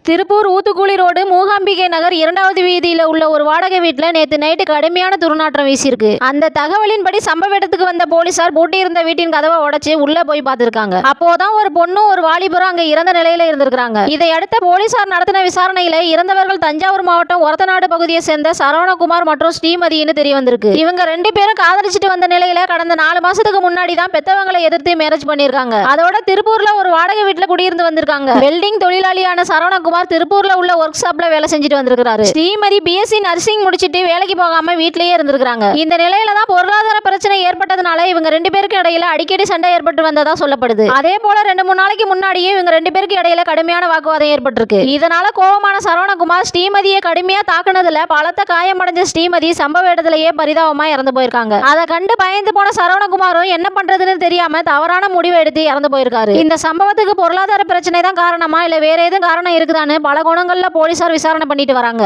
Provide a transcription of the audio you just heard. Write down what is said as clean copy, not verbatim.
Tiruppur Uthukuli road Mookambika நகர் 2வது வீதியில் உள்ள ஒரு வாடகை வீட்டில் நேற்று நைட்டு கடுமையான துர்நாற்றம் வீசியிருக்கு. அந்த தகவலின்படி சம்பவ இடத்துக்கு வந்த போலீசார் பூட்டியிருந்த வீட்டின் கதவை உடைச்சு உள்ள போய் பார்த்திருக்காங்க. அப்போதான் ஒரு பொண்ணும் ஒரு வாலிபரும் அங்க இறந்த நிலையில இருந்திருக்காங்க. இதையடுத்து போலீசார் நடத்தின விசாரணையில இறந்தவர்கள் தஞ்சாவூர் மாவட்டம் ஒரத்தநாடு பகுதியை சேர்ந்த சரவணகுமார் மற்றும் ஸ்ரீமதினு தெரிய வந்திருக்கு. இவங்க 2 பேரும் காதலிச்சிட்டு வந்த நிலையில கடந்த 4 மாசத்துக்கு முன்னாடி தான் பெத்தவங்களை எதிர்த்து மேரேஜ் பண்ணிருக்காங்க. அதோட திருப்பூர்ல ஒரு வாடகை வீட்டுல குடியிருந்து வந்திருக்காங்க. வெல்டிங் தொழிலாளியான சரவணகுமார் திருப்பூர்ல உள்ள ஒர்க் ஷாப்ல வேலை செஞ்சுட்டு வந்திருக்காரு. ஸ்ரீமதி பிஎஸ்சி நர்சிங் முடிச்சிட்டு வேலைக்கு போகாம வீட்லயே இருந்திருக்காங்க. இந்த நிலையில தான் பொருளாதார பிரச்சனை ஏற்பட்டதுனால இவங்க 2 பேருக்கு இடையில அடிக்கடி சண்டை ஏற்பட்டு வந்ததா சொல்லப்படுது. அதே போல 2-3 நாளைக்கு முன்னாடியே இவங்க 2 பேருக்கு இடையில கடுமையான வாக்குவாதம் ஏற்பட்டிருக்கு. இதனால கோபமான சரவணகுமார் ஸ்ரீமதியை கடுமையா தாக்குனதுல பலத்த காயமடைஞ்ச ஸ்ரீமதி சம்பவ இடத்திலேயே பரிதாபமா இறந்து போயிருக்காங்க. அதை கண்டு பயந்து போன சரவணகுமாரும் என்ன பண்றதுன்னு தெரியாம தவறான முடிவை எடுத்து இறந்து போயிருக்காரு. இந்த சம்பவத்துக்கு பொருளாதார பிரச்சனை தான் காரணமா இல்ல வேற எதுவும் காரணம் இருக்குதான்னு பல கோணங்கள்ல போலீசார் விசாரணை பண்ணிட்டு வராங்க.